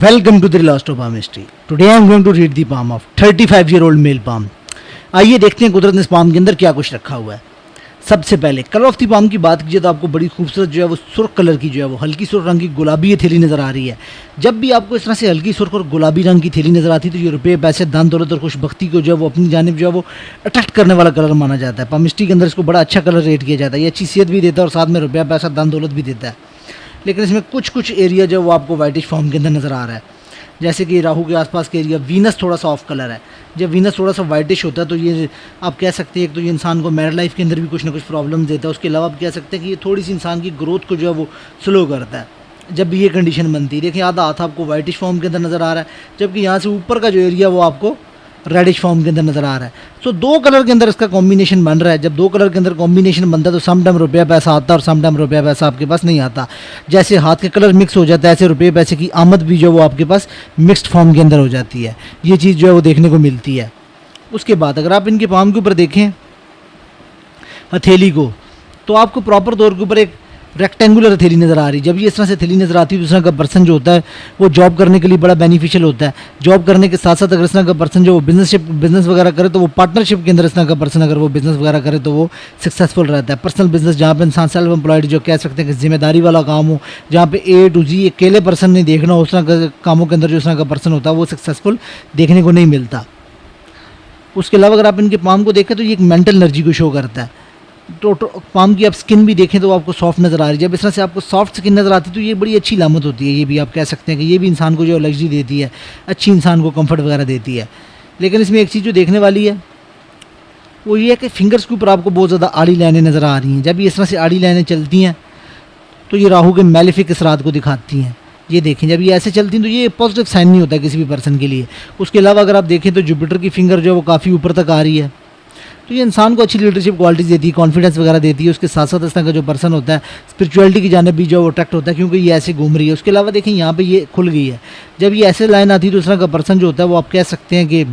Welcome to the Lost of Palm History. Today I am going to read the palm of 35-year-old male palm. आइए देखते हैं कुदरत ने इस palm के अंदर क्या कुछ रखा हुआ है। सबसे पहले कलर ऑफ दी पाम की बात कीजिए तो आपको बड़ी खूबसूरत जो है वो सुर्ख कलर की जो है वो हल्की सुर्ख रंग की गुलाबी ये थैली नज़र आ रही है। जब भी आपको इस तरह से हल्की सुर्ख और गुलाबी रंग की थैली नज़र आती है तो ये रुपये पैसे धन दौलत और खुशबख्ती को जो है वो अपनी जानिब जो है वो अट्रैक्ट करने वाला कलर माना जाता है। पाम हिस्ट्री के अंदर इसको बड़ा अच्छा कलर रेट किया जाता है। ये अच्छी सेहत भी देता है और साथ में रुपया पैसा धन दौलत भी देता है। लेकिन इसमें कुछ एरिया जो है वो आपको वाइटिश फॉर्म के अंदर नज़र आ रहा है। जैसे कि राहु के आसपास के एरिया वीनस थोड़ा सा ऑफ कलर है। जब वीनस थोड़ा सा वाइटिश होता है तो ये आप कह सकते हैं एक तो ये इंसान को मैरिड लाइफ के अंदर भी कुछ ना कुछ प्रॉब्लम देता है। उसके अलावा आप कह सकते हैं कि ये थोड़ी सी इंसान की ग्रोथ को जो है वो स्लो करता है जब भी ये कंडीशन बनती है। देखिए आधा हाथ आपको वाइटिश फॉर्म के अंदर नज़र आ रहा है, जबकि यहाँ से ऊपर का जो एरिया वो आपको रेडिश फॉर्म के अंदर नज़र आ रहा है। सो दो कलर के अंदर इसका कॉम्बिनेशन बन रहा है। जब दो कलर के अंदर कॉम्बिनेशन बनता है तो सम टाइम रुपया पैसा आता है और सम टाइम रुपया पैसा आपके पास नहीं आता। जैसे हाथ के कलर मिक्स हो जाता है ऐसे रुपये पैसे की आमद भी जो वो आपके पास मिक्स्ड फॉर्म के अंदर हो जाती है। ये चीज़ जो है वो देखने को मिलती है। उसके बाद अगर आप इनके पाम के ऊपर देखें हथेली को तो आपको प्रॉपर तौर के ऊपर एक रेक्टेंगुलर हथेली नज़र आ रही है। जब ये इस तरह से हथेली नज़र आती है तो इस तरह का पर्सन जो होता है वो जॉब करने के लिए बड़ा बेनिफिशियल होता है। जॉब करने के साथ साथ अगर इस तरह का पर्सन जो वो बिजनेस वगैरह करे तो वो पार्टनरशिप के अंदर इस तरह का पर्सन अगर वो बिजनेस वगैरह करे तो वो सक्सेसफुल रहता है। पर्सनल बिजनेस जहाँ पे इंसान सेल्फ एम्प्लॉयड जो कह सकते हैं कि जिम्मेदारी वाला काम हो, जहाँ पे ए टू जी अकेले पर्सन नहीं देखना हो, उस तरह के कामों के अंदर जो इस तरह का पर्सन होता है वो सक्सेसफुल देखने को नहीं मिलता। उसके अलावा अगर आप इनके पाम को देखें तो ये एक मेंटल एनर्जी को शो करता है। तो पाम की आप स्किन भी देखें तो आपको सॉफ्ट नज़र आ रही है। जब इस तरह से आपको सॉफ्ट स्किन नज़र आती है तो ये बड़ी अच्छी लामत होती है। ये भी आप कह सकते हैं कि ये भी इंसान को जो लग्जरी देती है, अच्छी इंसान को कंफर्ट वगैरह देती है। लेकिन इसमें एक चीज़ जो देखने वाली है वो ये है कि फिंगर्स के ऊपर आपको बहुत ज़्यादा आड़ी लाइनें नज़र आ रही हैं। जब ये इस तरह से आड़ी लाइनें चलती हैं तो ये राहु के मैलिफिक असरात को दिखाती हैं। ये देखें जब ये ऐसे चलती हैं तो ये पॉजिटिव साइन नहीं होता है किसी भी पर्सन के लिए। उसके अलावा अगर आप देखें तो जुपिटर की फिंगर जो है वो काफ़ी ऊपर तक आ रही है तो ये इंसान को अच्छी लीडरशिप क्वालिटीज़ देती है, कॉन्फिडेंस वगैरह देती है। उसके साथ साथ इस तरह का जो पर्सन होता है स्पिरिचुअलिटी की जानिब भी जो वो अट्रैक्ट होता है क्योंकि ये ऐसे घूम रही है। उसके अलावा देखें यहाँ पे ये खुल गई है। जब ये ऐसे लाइन आती है तो इस तरह का पर्सन जो होता है वो आप कह सकते हैं कि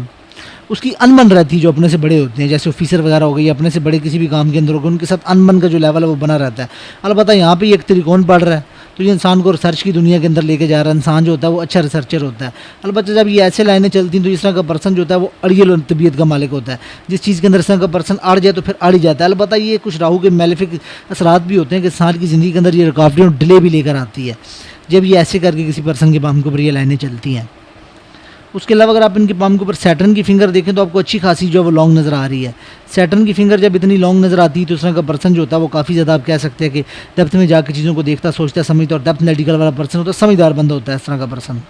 उसकी अनबन रहती है जो अपने से बड़े होते हैं, जैसे ऑफिसर वगैरह हो गए, अपने से बड़े किसी भी काम के अंदर हो गए, उनके साथ अनबन का जो लेवल है वो बना रहता है। अलबत्ता यहाँ पे एक त्रिकोण पड़ रहा है तो ये इंसान को रिसर्च की दुनिया के अंदर लेके जा रहा है। इंसान जो होता है वो अच्छा रिसर्चर होता है। अलबत्ता जब ये ऐसे लाइनें चलती हैं तो इस तरह का पर्सन जो होता है वो अड़ियल तबीयत का मालिक होता है। जिस चीज़ के अंदर इस तरह का पर्सन अड़ जाए तो फिर अड़ ही जाता है। अलबत्ता ये कुछ राहु के मैलिफिक असरात भी होते हैं कि इंसान की ज़िंदगी के अंदर ये रुकावटें और डिले भी लेकर आती है जब ये ऐसे करके किसी पर्सन के पाम के ऊपर ये लाइनें चलती हैं। उसके अलावा अगर आप इनके पाम के ऊपर सैटर्न की फिंगर देखें तो आपको अच्छी खासी जो है वो लॉन्ग नज़र आ रही है। सैटर्न की फिंगर जब इतनी लॉन्ग नज़र आती है तो उस तरह का पर्सन जो होता है वो काफ़ी ज़्यादा आप कह सकते हैं कि डेप्थ में जाकर चीज़ों को देखता, सोचता, समझता और डेप्थ मेडिकल वाला पर्सन होता है, समझदार बंदा होता है इस तरह का पर्सन।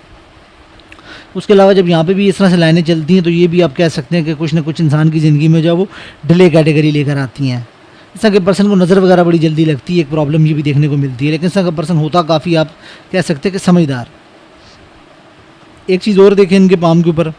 उसके अलावा जब यहाँ पे भी इस तरह से लाइनें चलती हैं तो ये भी आप कह सकते हैं कि कुछ ना कुछ इंसान की ज़िंदगी में जो है वो डिले कैटेगरी लेकर आती हैं। इस तरह के पर्सन को नज़र वगैरह बड़ी जल्दी लगती है, एक प्रॉब्लम ये भी देखने को मिलती है। लेकिन इस तरह का पर्सन होता काफ़ी आप कह सकते हैं कि समझदार। एक चीज़ और देखें इनके पाम के ऊपर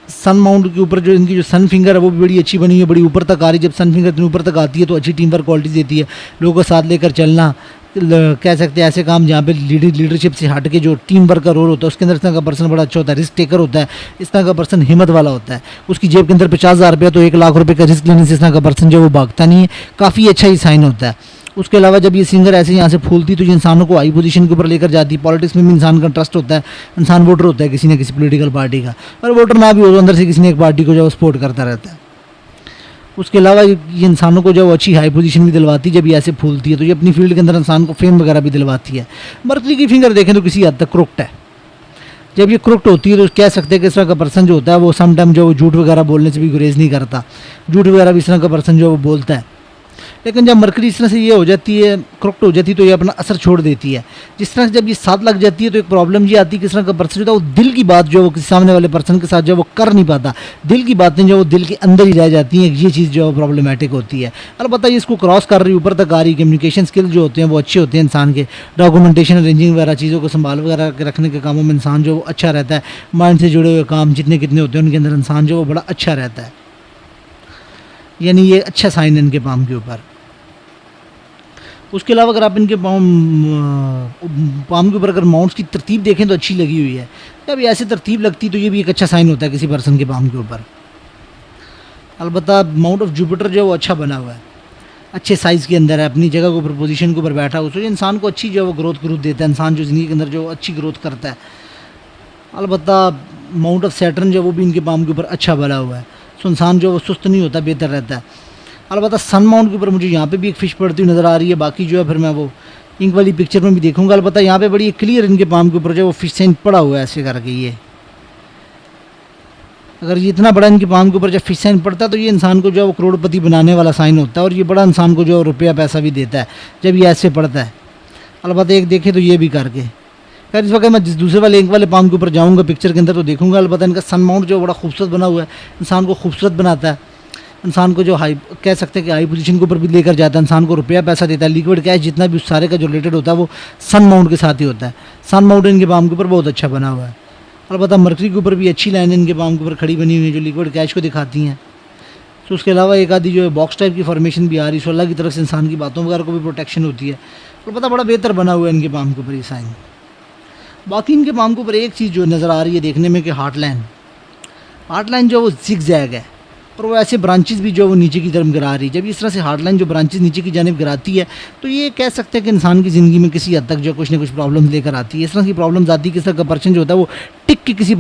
सन माउंट के ऊपर जो इनकी जो सन फिंगर है वो भी बड़ी अच्छी बनी है, बड़ी ऊपर तक आ रही है। जब सन फिंगर इतनी ऊपर तक आती है तो अच्छी टीम वर्क क्वालिटी देती है, लोगों को साथ लेकर चलना, कह सकते हैं ऐसे काम जहाँ पे लीडरशिप से हट के जो टीम वर्क का रोल होता है उसके अंदर इस तरह का पर्सन बड़ा अच्छा होता है, रिस्क टेकर होता है। इस तरह का पर्सन हिम्मत वाला होता है। उसकी जेब के अंदर 50,000 रुपया तो 1 लाख रुपये का रिस्क लेने से इस तरह का पर्सन जो वो भागता नहीं है, काफ़ी अच्छा ही साइन होता है। उसके अलावा जब ये सिंगर ऐसे यहाँ से फूलती तो ये इंसानों को हाई पोजीशन के ऊपर लेकर जाती है। पॉलिटिक्स में भी इंसान का इंटरेस्ट होता है, इंसान वोटर होता है किसी न किसी पॉलिटिकल पार्टी का, और वोटर ना भी हो तो अंदर से किसी न एक पार्टी को जो सपोर्ट करता रहता है। उसके अलावा ये इंसानों को जो अच्छी हाई पोजीशन भी दिलवाती है जब ये ऐसे फूलती है तो ये अपनी फील्ड के अंदर इंसान को फेम वगैरह भी दिलवाती है। मरकरी की फिंगर देखें तो किसी हद तक क्रुक्ट है। जब ये क्रुक्ट होती है तो कह सकते हैं कि इस तरह का पर्सन जो होता है वो समटाइम जो झूठ वगैरह बोलने से भी गुरेज नहीं करता, झूठ वगैरह भी इस तरह का पर्सन जो वो बोलता है। लेकिन जब मरकरी इस तरह से ये हो जाती है, क्रुक्ट हो जाती है तो ये अपना असर छोड़ देती है। जिस तरह से जब ये साथ लग जाती है तो एक प्रॉब्लम ये आती है कि इस तरह का पर्सन जो है वो दिल की बात जो है वो किसी सामने वाले पर्सन के साथ जो है वो कर नहीं पाता। दिल की बातें जो वो दिल के अंदर ही रह जाती हैं, ये चीज़ जो है प्रॉब्लमैटिक होती है। अलबत्ता ये इसको क्रॉस कर रही, ऊपर तक आ रही, कम्युनिकेशन स्किल जो होते हैं वो अच्छे होते हैं इंसान के, डॉक्यूमेंटेशन अरेंजिंग वगैरह चीज़ों को संभाल वगैरह रखने के कामों में इंसान जो अच्छा रहता है। माइंड से जुड़े हुए काम जितने कितने होते हैं उनके अंदर इंसान जो वो बड़ा अच्छा रहता है। यानी ये अच्छा साइन है इनके पाम के ऊपर। उसके अलावा अगर आप इनके पाम के ऊपर अगर माउंट्स की तरतीब देखें तो अच्छी लगी हुई है। जब ये ऐसे तरतीब लगती तो ये भी एक अच्छा साइन होता है किसी पर्सन के पाम के ऊपर। अलबत्ता माउंट ऑफ जुपिटर जो है वो अच्छा बना हुआ है, अच्छे साइज़ के अंदर है, अपनी जगह के ऊपर पोजीशन के ऊपर बैठा हो तो ये इंसान को अच्छी जो है वो ग्रोथ देता है। इंसान जो ज़िंदगी के अंदर जो अच्छी ग्रोथ करता है अलबत्ता माउंट ऑफ सैटर्न जो है वो भी इनके पाम के ऊपर अच्छा बना हुआ है, सो इंसान जो है वो सुस्त नहीं होता, बेहतर रहता है। अलबत्ता सन माउंट के ऊपर मुझे यहाँ पे भी एक फ़िश पड़ती हुई नज़र आ रही है, बाकी जो है फिर मैं वो इंक वाली पिक्चर में भी देखूंगा। अलबत्ता यहाँ पे बड़ी क्लियर इनके पाम के ऊपर जो है वो फिश साइन पड़ा हुआ है ऐसे करके। ये अगर ये इतना बड़ा इनके पाम के ऊपर जब फिश साइन पड़ता है तो ये इंसान को जो है वो करोड़पति बनाने वाला साइन होता है, और ये बड़ा इंसान को जो है रुपया पैसा भी देता है जब ये ऐसे पड़ता है। अलबत्ता एक देखे तो ये भी करके खैर, इस वक्त मैं जिस दूसरे वाले इंक वाले पाम के ऊपर जाऊँगा पिक्चर के अंदर तो देखूंगा। अलबत्ता इनका सन माउंट जो बड़ा खूबसूरत बना हुआ है, इंसान को खूबसूरत बनाता है, इंसान को जो हाई कह सकते हैं कि हाई पोजीशन के ऊपर भी लेकर जाता है, इंसान को रुपया पैसा देता है, लिक्विड कैश जितना भी उस सारे का जो रिलेटेड होता है वो सन माउंट के साथ ही होता है। सन माउंट इनके पाम के ऊपर बहुत अच्छा बना हुआ है। अलबत्ता मरकरी के ऊपर भी अच्छी लाइन इनके पाम के ऊपर खड़ी बनी हुई है जो लिक्विड कैश को दिखाती हैं। तो उसके अलावा एक आधी जो है बॉक्स टाइप की फॉर्मेशन भी आ रही है, सो अल्लाह की तरफ से इंसान की बातों वगैरह को भी प्रोटेक्शन होती है। अलबत्ता बड़ा बेहतर बना हुआ है इनके पाम के ऊपर ये साइन। बाकी इनके पाम के ऊपर एक चीज़ जो नज़र आ रही है देखने में कि हार्ट लाइन जो वो जिग जैग है, और वो ऐसे ब्रांचेस भी जो वो नीचे की तरफ गिरा रही है। जब इस तरह से हार्ट लाइन जो ब्रांचेस नीचे की जानिब गिराती है तो ये कह सकते हैं कि इंसान की ज़िंदगी में किसी हद तक जो कुछ ना कुछ प्रॉब्लम्स लेकर आती है। इस तरह की प्रॉब्लम्स आती है कि इस तरह का पर्सन जो होता है वो टिक के किसी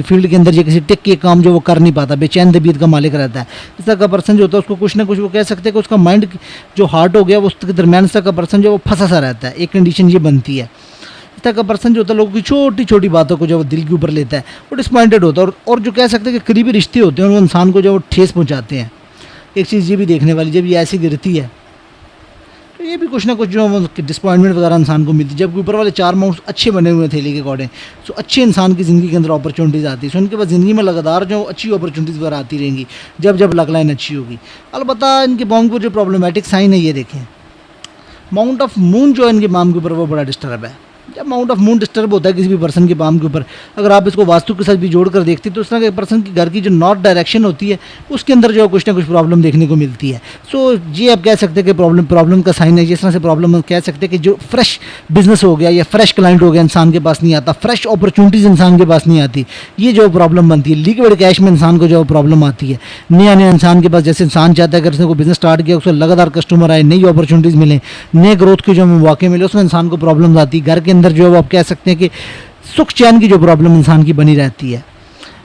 फील्ड के अंदर या किसी टिक के काम जो वो कर नहीं पाता, बेचैन तबीयत का मालिक रहता है। इस तरह का पर्सन जो होता है उसको कुछ ना कुछ वो कह सकते हैं कि उसका माइंड जो हार्ट हो गया वो उसके दरमियान इस तरह का पर्सन जो वो फंसा सा रहता है। एक कंडीशन ये बनती है, इस तरह का पर्सन जो होता है लोगों की छोटी छोटी बातों को जो वो दिल के ऊपर लेता है, वो डिसपॉइंटेड होता है, और जो कह सकते हैं कि करीबी रिश्ते होते हैं वो इंसान को जो वो ठेस पहुंचाते हैं। एक चीज़ ये भी देखने वाली, जब ये ऐसी गिरती है तो ये भी कुछ ना कुछ जो डिसपॉइंटमेंट वगैरह इंसान को मिलती है। जबकि ऊपर वाले 4 माउंट्स अच्छे बने हुए थे थैली के अकॉर्डिंग, सो अच्छे इंसान की ज़िंदगी के अंदर अपॉर्चुनिटीज़ आती है। सो उनके पास ज़िंदगी में लगातार जो अच्छी अपॉर्चुनिटीज़ वगैरह आती रहेंगी जब जब लक लाइन अच्छी होगी। अलबत्ता इनके पाम के जो प्रॉब्लमेटिक साइन है ये देखें, माउंट ऑफ मून जो है इनके पाम के ऊपर वो बड़ा डिस्टर्ब है। जब माउंट ऑफ मून डिस्टर्ब होता है किसी भी पर्सन के पाम के ऊपर, अगर आप इसको वास्तु के साथ भी जोड़ कर देखते हैं तो उस तरह के पर्सन की घर की जो नॉर्थ डायरेक्शन होती है उसके अंदर जो कुछ ना कुछ प्रॉब्लम देखने को मिलती है। सो ये आप कह सकते हैं कि प्रॉब्लम का साइन है। जिस तरह से प्रॉब्लम कह सकते हैं कि जो फ्रेश बिजनेस हो गया या फ्रेश क्लाइंट हो गया इंसान के पास नहीं आता, फ्रेश अपॉर्चुनिटीज़ इंसान के पास नहीं आती, ये जो प्रॉब्लम बनती है। लिक्विड कैश में इंसान को जो प्रॉब्लम आती है, नया इंसान के पास जैसे इंसान चाहता है कि उसने को बिजनेस स्टार्ट किया उसको लगातार कस्टमर आए, नई अपॉर्चुनिटीज़ मिले, नए ग्रोथ के जो मौके मिले, उसमें इंसान को प्रॉब्लम आती है। घर के अंदर जो है आप कह सकते हैं कि सुख चैन की जो प्रॉब्लम इंसान की बनी रहती है।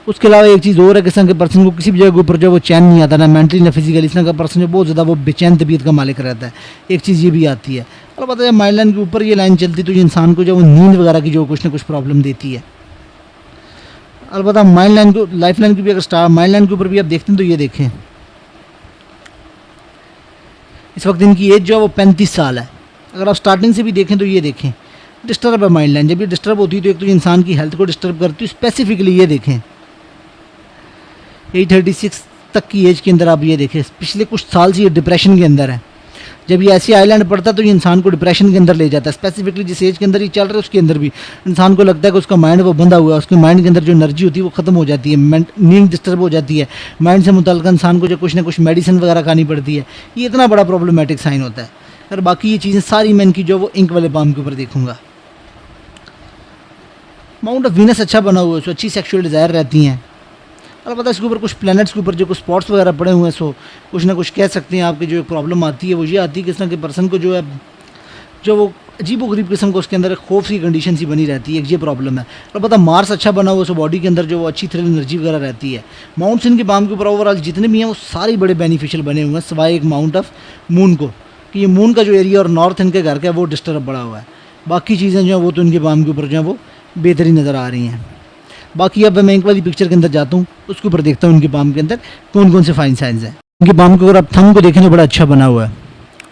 उसके अलावा एक चीज़ और है कि इस तरह के पर्सन को किसी भी जगह के ऊपर जो वो चैन नहीं आता, ना मेंटली ना फिजिकली। इस तरह का पर्सन जो बहुत ज़्यादा वो बेचैन तबीयत का मालिक रहता है, एक चीज़ ये भी आती है। अलबत्ता जब माइंड लाइन के ऊपर ये लाइन चलती तो ये इंसान को जो वो नींद वगैरह की जो कुछ ना कुछ प्रॉब्लम देती है। अलबत्ता माइंड लाइन को लाइफ लाइन की भी अगर माइंड लाइन के ऊपर भी आप देखते हैं तो ये देखें, इस वक्त इनकी एज जो है वो 35 साल है। अगर आप स्टार्टिंग से भी देखें तो ये देखें डिस्टर्ब है माइंड लाइन। जब ये डिस्टर्ब होती है तो एक तो इंसान की हेल्थ को डिस्टर्ब करती है। स्पेसिफिकली ये देखें 36 तक की एज के अंदर आप ये देखें पिछले कुछ साल से ये डिप्रेशन के अंदर है। जब ये ऐसी आइलैंड पड़ता है तो ये इंसान को डिप्रेशन के अंदर ले जाता है। स्पेसिफिकली जिस एज के अंदर ये चल रहा है उसके अंदर भी इंसान को लगता है कि उसका माइंड वो बंधा हुआ है, उसके माइंड के अंदर जो एनर्जी होती है वो ख़त्म हो जाती है, नींद डिस्टर्ब हो जाती है, माइंड से मुतल्लिक़ इंसान को जो कुछ ना कुछ मेडिसिन वगैरह खानी पड़ती है। ये इतना बड़ा प्रॉब्लमेटिक साइन होता है। और बाकी ये चीज़ें सारी मैं इनकी जो वो इंक वाले पाम के ऊपर देखूंगा। माउंट ऑफ वीनस अच्छा बना हुआ है, सो अच्छी सेक्सुअल डिज़ायर रहती हैं। अलबत्ता इसके ऊपर कुछ प्लैनेट्स के ऊपर जो कुछ स्पॉट्स वगैरह पड़े हुए हैं, सो कुछ ना कुछ कह सकते हैं आपकी जो एक प्रॉब्लम आती है वो ये आती है कि इस तरह के पर्सन को जो है जो वो अजीब व गरीब किस्म को उसके अंदर एक खौफ की कंडीशन सी बनी रहती है, एक ये प्रॉब्लम है। अलबत्ता मार्स अच्छा बना हुआ है, सो बॉडी के अंदर जो वो अच्छी तरह एनर्जी वगैरह रहती है। माउंट्स इनके पाम के ऊपर ओवरऑल जितने भी हैं वो सारे बड़े बेनिफिशियल बने हुए हैं, सिवाय एक माउंट ऑफ मून को, कि ये मून का जो एरिया और नॉर्थ इनके घर का है वो डिस्टर्ब बड़ा हुआ है। बाकी चीज़ें जो है वो तो इनके पाम के ऊपर जो है वो बेहतरीन नज़र आ रही हैं। बाकी अब मैं एक वाली पिक्चर के अंदर जाता हूँ, उसके ऊपर देखता हूँ उनके पाम के अंदर कौन कौन से फाइन साइंस हैं। उनके पाम के ऊपर आप थंब को देखें तो बड़ा अच्छा बना हुआ है।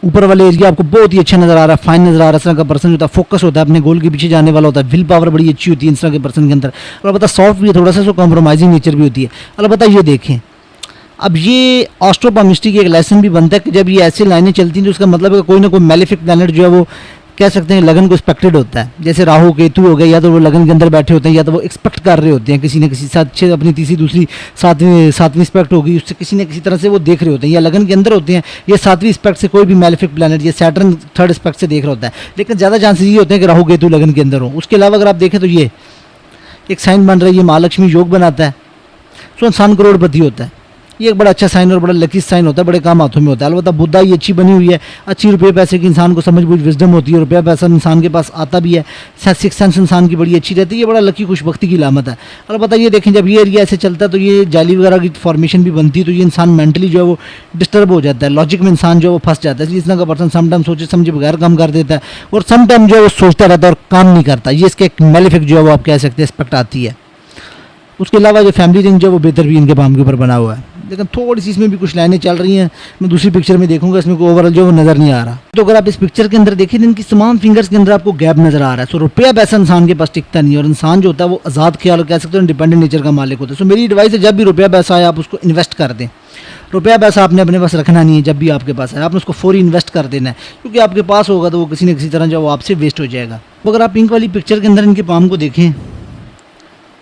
ऊपर वाले एरिया आपको बहुत ही अच्छा नज़र आ रहा है, फाइन नज़र आ रहा है। इस तरह का पर्सन होता है फोकस होता है, अपने गोल के पीछे जाने वाला होता है, विल पावर बड़ी अच्छी होती है इस तरह के पर्सन के अंदर। अलबत्ता सॉफ्ट भी है थोड़ा सा, सो कॉम्प्रोमाइजिंग नेचर भी होती है। अलबत्ता ये देखें, अब ये ऑस्ट्रोपामिस्ट्री की एक लेसन भी बनता है कि जब ये ऐसी लाइनें चलती हैं तो उसका मतलब है कि कोई ना कोई मेलेफिक प्लैनेट जो है वो कह सकते हैं लगन को एक्सपेक्टेड होता है। जैसे राहु केतु हो गए, या तो वो लगन के अंदर बैठे होते हैं या तो वो एक्सपेक्ट कर रहे होते हैं किसी न किसी साथ अपनी तीसरी दूसरी सातवीं स्पेक्ट होगी उससे किसी न किसी तरह से वो देख रहे होते हैं, या लगन के अंदर होते हैं, या 7वीं स्पेक्ट से कोई भी मेलेफिक प्लैनेट या सैटर्न 3rd स्पेक्ट से देख रहा होता है। लेकिन ज़्यादा चांसेस ये होते हैं कि राहु केतु लगन के अंदर हो। उसके अलावा अगर आप देखें तो ये एक साइन बन रहा है, ये महालक्ष्मी योग बनाता है, सो इंसान करोड़पति होता है। ये एक बड़ा अच्छा साइन और बड़ा लकी साइन होता है, बड़े काम हाथों में होता है। अलबत्ता बुद्धा ये अच्छी बनी हुई है, अच्छी रुपये पैसे की इंसान को समझ बूझ विजडम होती है, रुपया पैसा इंसान के पास आता भी है, सिक्स सेंस इंसान की बड़ी अच्छी रहती है, ये बड़ा लकी खुशबख्ती की लामत है। अलबत्ता ये देखें जब ये एरिया ऐसे चलता है तो ये जाली वगैरह की फॉर्मेशन भी बनती है, तो ये इंसान मेंटली जो है वो डिस्टर्ब हो जाता है, लॉजिक में इंसान जो है वो फंस जाता है। इसलिए इस तरह का पर्सन समटाइम सोचे समझे बगैर काम कर देता है और समटाइम जो है वो सोचता रहता है और काम नहीं करता। ये इसके एक मेलिफिक जो है वो आप कह सकते हैं एक्सपेक्ट आती है। उसके अलावा जो फैमिली रिंग जो है वो बेहतर भी इनके पाम के ऊपर बना हुआ है, लेकिन थोड़ी सी इसमें भी कुछ लाइनें चल रही हैं। मैं दूसरी पिक्चर में देखूंगा, इसमें कोई ओवरऑल जो वो नज़र नहीं आ रहा। तो अगर आप इस पिक्चर के अंदर देखें, इनकी तमाम फिंगर्स के अंदर आपको गैप नज़र आ रहा है। सो रुपया पैसा इंसान के पास टिकता नहीं है और इंसान जो होता है वो आज़ाद ख्याल कह सकते हो इंडिपेंडेंट नेचर का मालिक होता है। सो मेरी एडवाइस है जब भी रुपया पैसा आए आप उसको इन्वेस्ट कर दें। रुपया पैसा आपने अपने पास रखना नहीं है, जब भी आपके पास है आपने उसको फौरी इन्वेस्ट कर देना है, क्योंकि आपके पास होगा तो वो किसी न किसी तरह जो वो आपसे वेस्ट हो जाएगा। तो अगर आप पिंक वाली पिक्चर के अंदर इनके पाम को देखें,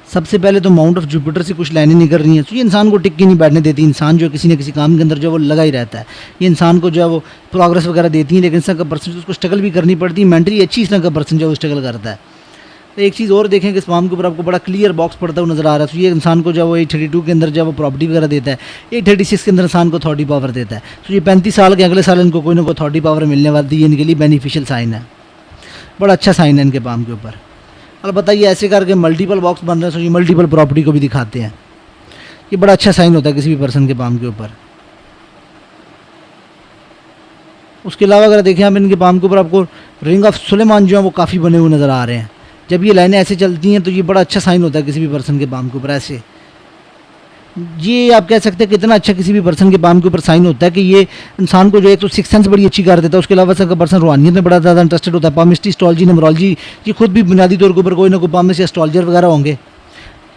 सबसे पहले तो माउंट ऑफ जुपिटर से कुछ लाइनें निकल रही हैं। तो ये इंसान को टिक के नहीं बैठने देती, इंसान जो किसी न किसी काम के अंदर जो वो लगा ही रहता है। ये इंसान को जो है वो प्रोग्रेस वगैरह देती है, लेकिन इस तरह का पर्सन उसको स्ट्रगल भी करनी पड़ती है, मेंटली अच्छी इस तरह का पर्सन जो वो स्ट्रगल करता है। तो एक चीज़ और देखें कि इस पाम के ऊपर आपको बड़ा क्लियर बॉक्स पड़ता हुआ नजर आ रहा है। तो ये इंसान को जो वो 832 के अंदर जो वो प्रॉपर्टी वगैरह देता है, 836 के अंदर इंसान को अथॉरिटी पावर देता है। तो ये 35 साल के अगले साल इनको कोई ना कोई अथॉरिटी पावर मिलने वाली है, इनके लिए बेनिफिशियल साइन है, बड़ा अच्छा साइन है इनके पाम के ऊपर। अलबत्ता ये ऐसे करके मल्टीपल बॉक्स बन रहे हैं, तो ये मल्टीपल प्रॉपर्टी को भी दिखाते हैं। ये बड़ा अच्छा साइन होता है किसी भी पर्सन के पाम के ऊपर। उसके अलावा अगर देखें आप इनके पाम के ऊपर आपको रिंग ऑफ सुलेमान जो है वो काफ़ी बने हुए नज़र आ रहे हैं। जब ये लाइनें ऐसे चलती हैं तो ये बड़ा अच्छा साइन होता है किसी भी पर्सन के पाम के ऊपर। ऐसे ये आप कह सकते हैं कि इतना अच्छा किसी भी पर्सन के पाम के ऊपर साइन होता है कि ये इंसान को जो है तो सिक्स सेंस बड़ी अच्छी कर देता है। उसके अलावा सबका पर्सन रूहानियत में बड़ा ज़्यादा इंटरेस्टेड होता है। पामिस्ट्री, एस्ट्रोलॉजी, न्यूमरोलॉजी, ये खुद भी बुनियादी तौर के ऊपर कोई ना कोई पामिस्ट या एस्ट्रोलॉजर वगैरह होंगे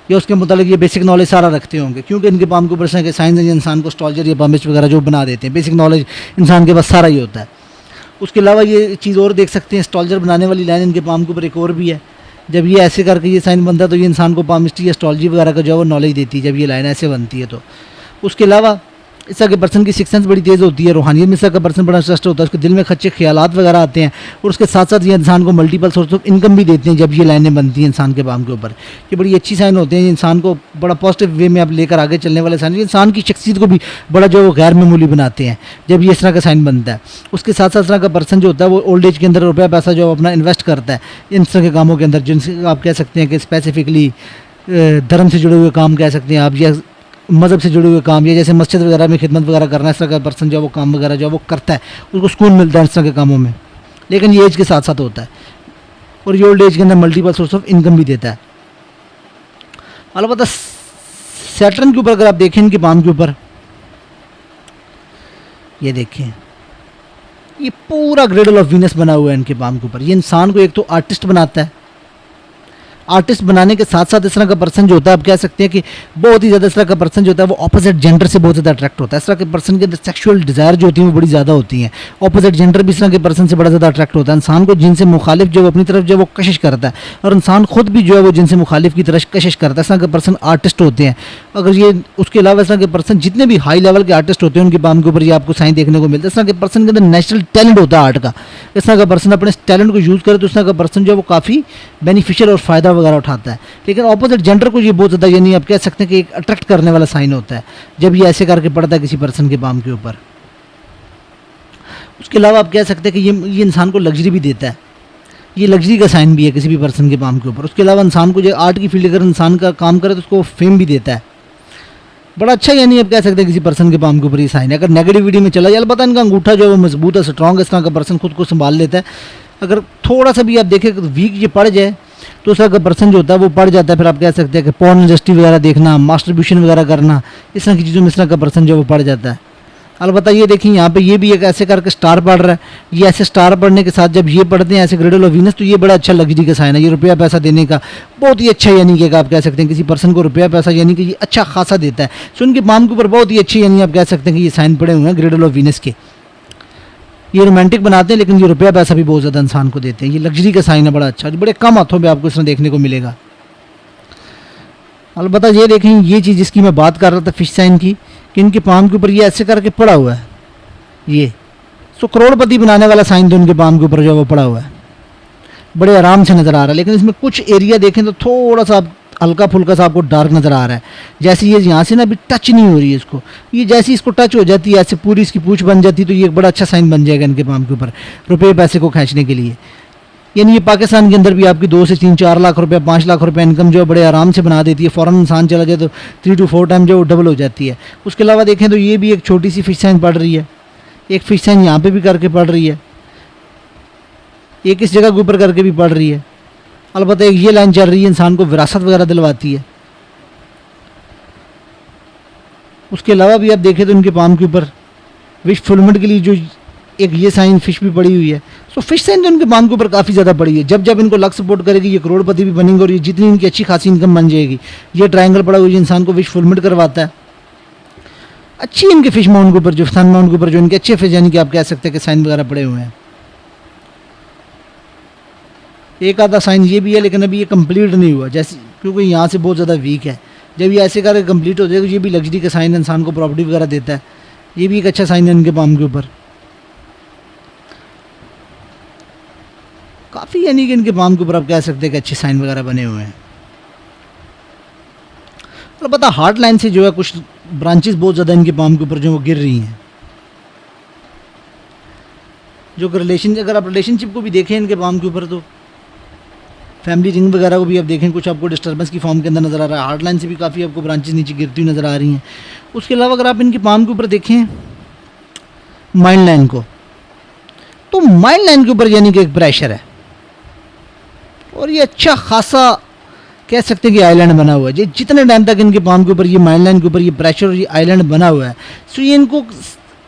या उसके मुतालिक ये बेसिक नॉलेज सारा रखते होंगे, क्योंकि इनके पाम के ऊपर के साइंस इंसान को एस्ट्रोलॉजर या पामिस्ट वगैरह जो बना देते हैं। बेसिक नॉलेज इंसान के पास सारा ही होता है। उसके अलावा ये चीज़ और देख सकते हैं, एस्ट्रोलॉजर बनाने वाली लाइन इनके पाम के ऊपर एक और भी है। जब ये ऐसे करके ये साइन बनता है तो ये इंसान को पामिस्ट्री, एस्ट्रोलॉजी वगैरह का जो है वो नॉलेज देती है जब ये लाइन ऐसे बनती है। तो उसके अलावा इस तरह के पर्सन की सिक्स सेंस बड़ी तेज़ होती है, रूहानियत में इस तरह का पर्सन बड़ा इंटरेस्ट होता है, उसके दिल में अच्छे ख्यालात वगैरह आते हैं और उसके साथ साथ ये इंसान को मल्टीपल सोर्स ऑफ इनकम भी देते हैं जब ये लाइनें बनती हैं इंसान के पाम के ऊपर। ये बड़ी अच्छी साइन होते हैं, इंसान को बड़ा पॉजिटिव वे में आप लेकर आगे चलने वाले साइन, इंसान की शख्सियत को भी बड़ा जो वो गैर मामूली बनाते हैं जब ये इस तरह का साइन बनता है। उसके साथ साथ इस तरह का पर्सन जो होता है वो ओल्ड एज के अंदर रुपया पैसा जो अपना इन्वेस्ट करता है इन तरह के कामों के अंदर, जिनसे आप कह सकते हैं कि स्पेसिफिकली धर्म से जुड़े हुए काम कह सकते हैं आप, या मज़हब से जुड़े हुए काम, या जैसे मस्जिद वगैरह में खिदमत वगैरह करना, इस तरह का पर्सन जो वो काम वगैरह जो वो करता है उसको सुकून मिलता है इस तरह के कामों में, लेकिन ये एज के साथ साथ होता है और ये ओल्ड एज के अंदर मल्टीपल सोर्स ऑफ इनकम भी देता है। अलबत्ता सैटर्न के ऊपर अगर आप देखें इनके पाम के ऊपर, ये देखें ये पूरा ग्रेडल ऑफ वीनस बना हुआ है इनके पाम के ऊपर। ये इंसान को एक तो आर्टिस्ट बनाता है, आर्टिस्ट बनाने के साथ साथ इस तरह का पर्सन जो होता है आप कह सकते हैं कि बहुत ही ज़्यादा इस तरह का पर्सन जो होता है वो ऑपोजिट जेंडर से बहुत ज़्यादा अट्रैक्ट होता है। इस तरह के पर्सन के अंदर सेक्सुअल डिज़ायर जो होती है वो बड़ी ज़्यादा होती हैं। ऑपोजिट जेंडर भी इस तरह के पर्सन से बड़ा ज़्यादा अट्रैक्ट होता है। इंसान को जिनसे मुखालिफ जो वो अपनी तरफ जो वो कशिश करता है और इंसान खुद भी जो है वो जिनसे मुखालिफ की तरफ कशिश करता है। इस तरह के पर्सन आर्टिस्ट होते हैं। अगर ये उसके अलावा इस तरह के पर्सन जितने भी हाई लेवल के आर्टिस्ट होते हैं उनके पाम के ऊपर ये आपको साइन देखने को मिलता है। इस तरह के पर्सन के अंदर नेचुरल टैलेंट होता है आर्ट का। इस तरह का पर्सन अपने टैलेंट को यूज़ करे तो इस तरह का पर्सन जो है वो काफ़ी बेनिफिशियल और फ़ायदा वगैरह उठाता है। लेकिन ऑपोजिट जेंडर को ये बहुत ज़्यादा यानी आप कह सकते हैं कि एक अट्रैक्ट करने वाला साइन होता है जब ये ऐसे करके पड़ता है किसी पर्सन के पाम के ऊपर। उसके अलावा आप कह सकते हैं कि ये इंसान को लग्जरी भी देता है, ये लग्जरी का साइन भी है किसी भी पर्सन के पाम के ऊपर। उसके अलावा इंसान को जो आर्ट की फील्ड अगर इंसान का काम करे तो उसको फेम भी देता है, बड़ा अच्छा यानी आप कह सकते हैं किसी पर्सन के पाम के ऊपर ये साइन है। अगर नेगेटिविटी में चला जाए, अलबत्ता इनका अंगूठा जो है वो मजबूत है, स्ट्रॉन्ग, इस तरह का पर्सन खुद को संभाल लेता है। अगर थोड़ा सा भी आप देखें तो वीक ये पड़ जाए तो उस तरह का पर्सन जो होता है वो पड़ जाता है। फिर आप कह सकते हैं कि पॉर्न इंडस्ट्री वगैरह देखना, मास्टरब्यूशन वगैरह करना, इस तरह की चीज़ों में इस तरह का पर्सन जो वो पड़ जाता है। अलबत्ता ये देखिए यहाँ पे ये भी एक ऐसे करके स्टार पड़ रहा है। ये ऐसे स्टार पढ़ने के साथ जब ये पढ़ते हैं ऐसे ग्रेडल ऑफ वीनस तो ये बड़ा अच्छा लग्जरी का साइन है। ये रुपया पैसा देने का बहुत ही अच्छा यानी कि आप कह सकते हैं किसी पर्सन को रुपया पैसा यानी कि ये अच्छा खासा देता है। सो उनके पाम के ऊपर बहुत ही अच्छे यानी आप कह सकते हैं कि ये साइन पड़े हुए हैं ग्रेडल ऑफ वीनस के। ये रोमांटिक बनाते हैं लेकिन ये रुपया पैसा भी बहुत ज़्यादा इंसान को देते हैं। ये लग्जरी का साइन है बड़ा अच्छा, बड़े कम हाथों में आपको इसमें देखने को मिलेगा। अलबत्ता ये देखें ये चीज़ जिसकी मैं बात कर रहा था फिश साइन की, कि इनके पाम के ऊपर ये ऐसे करके पड़ा हुआ है ये। सो करोड़पति बनाने वाला साइन तो उनके पाम के ऊपर जो वो पड़ा हुआ है, बड़े आराम से नज़र आ रहा है। लेकिन इसमें कुछ एरिया देखें तो थोड़ा सा हल्का फुल्का सा आपको डार्क नज़र आ रहा है। जैसे ये यहाँ से ना अभी टच नहीं हो रही है इसको, ये जैसे इसको टच हो जाती है ऐसे पूरी इसकी पूंछ बन जाती है, तो ये एक बड़ा अच्छा साइन बन जाएगा इनके पाम के ऊपर रुपये पैसे को खींचने के लिए। यानी ये पाकिस्तान के अंदर भी आपकी 2 से 3 4 लाख रुपए 5 लाख रुपए इनकम जो है बड़े आराम से बना देती है। फ़ौरन इंसान चला जाए तो 3 to 4 टाइम जो डबल हो जाती है। उसके अलावा देखें तो ये भी एक छोटी सी फिश साइन पड़ रही है, एक फिश साइन यहाँ पे भी करके पड़ रही है, एक इस जगह के ऊपर करके भी पड़ रही है। अलबत्ता एक ये लाइन चल रही है, इंसान को विरासत वगैरह दिलवाती है। उसके अलावा भी आप देखें तो इनके पाम के ऊपर विश फुलमेंट के लिए जो एक ये साइन फिश भी पड़ी हुई है। सो फिश साइन तो इनके पाम के ऊपर काफ़ी ज़्यादा पड़ी है। जब जब इनको लक सपोर्ट करेगी ये करोड़पति भी बनेंगे और ये जितनी इनकी अच्छी खासी इनकम बन जाएगी। ये ट्रायंगल पड़ा हुआ इंसान को विश फुलमेंट करवाता है। अच्छी इनके फिश माउंट के ऊपर जो सन माउंट के ऊपर जो इनके अच्छे फिश यानी कि आप कह सकते हैं कि साइन वगैरह पड़े हुए हैं। एक आधा साइन ये भी है लेकिन अभी ये कंप्लीट नहीं हुआ, जैसे क्योंकि यहाँ से बहुत ज़्यादा वीक है। जब ये ऐसे करके कंप्लीट हो जाएगा, ये भी लग्जरी का साइन इंसान को प्रॉपर्टी वगैरह देता है। ये भी एक अच्छा साइन है इनके पाम के ऊपर। काफ़ी यानी कि इनके पाम के ऊपर आप कह सकते हैं कि अच्छे साइन वगैरह बने हुए हैं। और पता हार्ट लाइन से जो है कुछ ब्रांचेस बहुत ज़्यादा इनके पाम के ऊपर जो वो गिर रही हैं। जो अगर आप रिलेशनशिप को भी देखें इनके पाम के ऊपर तो फैमिली रिंग वगैरह को भी आप देखें कुछ आपको डिस्टर्बेंस की फॉर्म के अंदर नज़र आ रहा है। हार्ट लाइन से भी काफ़ी आपको ब्रांचेस नीचे गिरती हुई नज़र आ रही हैं। उसके अलावा अगर आप इनके पाम के ऊपर देखें माइंड लाइन को, तो माइंड लाइन के ऊपर यानी कि एक प्रेशर है और ये अच्छा खासा कह सकते हैं कि आइलैंड बना हुआ है। ये जितने टाइम तक इनके पाम के ऊपर ये माइंड लाइन के ऊपर ये प्रेशर और ये आइलैंड बना हुआ है, सो ये इनको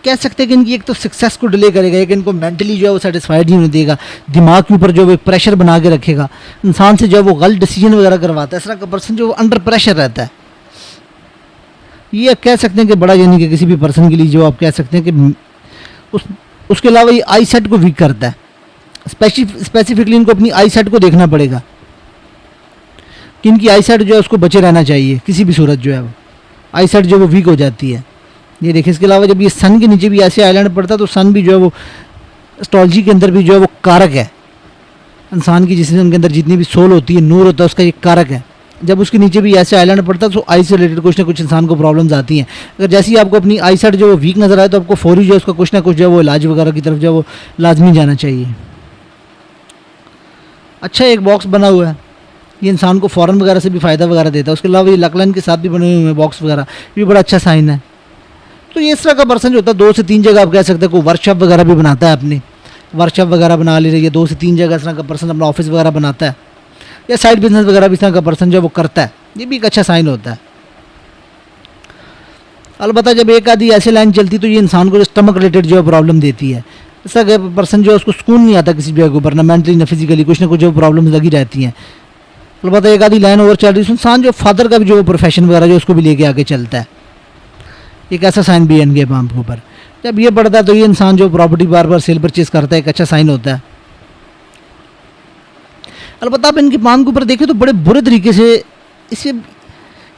कह सकते हैं कि इनकी एक तो सक्सेस को डिले करेगा, एक इनको मेंटली जो है वो सेटिस्फाइड नहीं होने देगा। दिमाग के ऊपर जो वो एक प्रेशर बना के रखेगा, इंसान से जो है वो गलत डिसीजन वगैरह करवाता है। इस तरह का पर्सन जो अंडर प्रेशर रहता है, ये कह सकते हैं कि बड़ा यानी कि किसी भी पर्सन के लिए जो आप कह सकते हैं कि उसके अलावा ये आई सेट को वीक करता है। स्पेसिफिकली इनको अपनी आई सेट को देखना पड़ेगा कि इनकी आई सेट जो है उसको बचे रहना चाहिए। किसी भी सूरत जो है वो आई सेट जो है वो वीक हो जाती है। ये देखिए, इसके अलावा जब ये सन के नीचे भी ऐसे आइलैंड पड़ता है तो सन भी जो है वो एस्ट्रोलॉजी के अंदर भी जो है वो कारक है। इंसान की जिस्म के अंदर जितनी भी सोल होती है, नूर होता है, उसका एक कारक है। जब उसके नीचे भी ऐसे आइलैंड पड़ता है तो आई से रिलेटेड कुछ ना कुछ इंसान को प्रॉब्लम्स आती हैं। अगर जैसे ही आपको अपनी आई सेट जो है वीक नज़र आए तो आपको फौरी जो है उसका कुछ ना कुछ जो है वो इलाज वगैरह की तरफ जो है वो लाजमी जाना चाहिए। अच्छा एक बॉक्स बना हुआ है, ये इंसान को फ़ौरन वगैरह से भी फ़ायदा वगैरह देता है। उसके अलावा ये लकलाइन के साथ भी बने हुए हैं बॉक्स वगैरह, ये भी बड़ा अच्छा साइन है। तो ये इस तरह का पर्सन जो होता है 2 से 3 जगह आप कह सकते हैं कोई वर्कशॉप वगैरह भी बनाता है, अपनी वर्कशॉप वगैरह बना ले रही है। 2 से 3 जगह इस तरह का पर्सन अपना ऑफिस वगैरह बनाता है या साइड बिजनेस वगैरह भी इस तरह का पर्सन जो वो करता है, ये भी एक अच्छा साइन होता है। अलबत्ता जब एक आधी ऐसी लाइन चलती तो ये इंसान को स्टमक रिलेटेड जो है प्रॉब्लम देती है। इस तरह का पर्सन जो है उसको सुकून नहीं आता किसी जगह के ऊपर, ना मेंटली ना फिजिकली, कुछ ना कुछ जो प्रॉब्लम्स लगी रहती हैं। अलबत्ता एक आधी लाइन ओवर चल रही है, इंसान जो फादर का भी जो प्रोफेशन वगैरह जो उसको भी लेके आगे चलता है। एक ऐसा साइन भी है इनके पाम के ऊपर। जब ये बढ़ता है तो ये इंसान जो प्रॉपर्टी बार बार सेल परचेज करता है, एक अच्छा साइन होता है। अलबत्ता आप इनके पाम के ऊपर देखें तो बड़े बुरे तरीके से इसे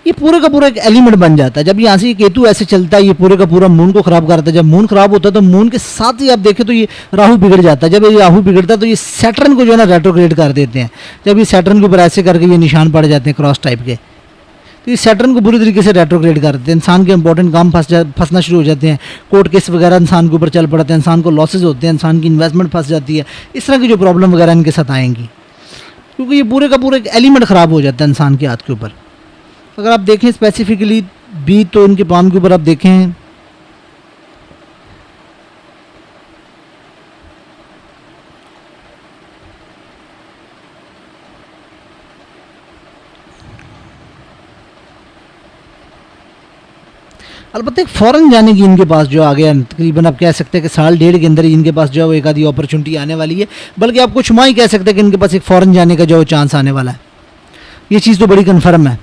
ये पूरे का पूरा एक एलिमेंट बन जाता है। जब यहाँ से ये केतु ऐसे चलता है, ये पूरे का पूरा मून को खराब करता है। जब मून खराब होता है तो मून के साथ ही आप देखें तो ये राहु बिगड़ जाता है। जब ये राहु बिगड़ता है तो ये सैटर्न को जो है ना रेट्रोग्रेड कर देते हैं। जब ये सैटर्न के ऊपर ऐसे करके ये निशान पड़ जाते हैं क्रॉस टाइप के, तो ये सैटर्न को बुरी तरीके से रेट्रोग्रेड कर देते हैं। इंसान के इंपॉर्टेंट काम फंसना शुरू हो जाते हैं। कोर्ट केस वगैरह इंसान के ऊपर चल पड़ते हैं, इंसान को लॉसेज होते हैं, इंसान की इन्वेस्टमेंट फंस जाती है। इस तरह की जो प्रॉब्लम वगैरह इनके साथ आएंगी, क्योंकि ये पूरे का पूरा एक एलिमेंट ख़राब हो जाता है इंसान के हाथ के ऊपर। अगर आप देखें स्पेसिफिकली भी तो इनके पाम के ऊपर आप देखें अलबत्ता एक फ़ौरन जाने की इनके पास जो आ गया, तकरीबन आप कह सकते हैं कि साल डेढ़ के अंदर ही इनके पास जो है वो एक आधी अपॉर्चुनिटी आने वाली है। बल्कि आप कुछ माह ही कह सकते हैं कि इनके पास एक फ़ौरन जाने का जो चांस आने वाला है। ये चीज़ तो बड़ी कन्फर्म है।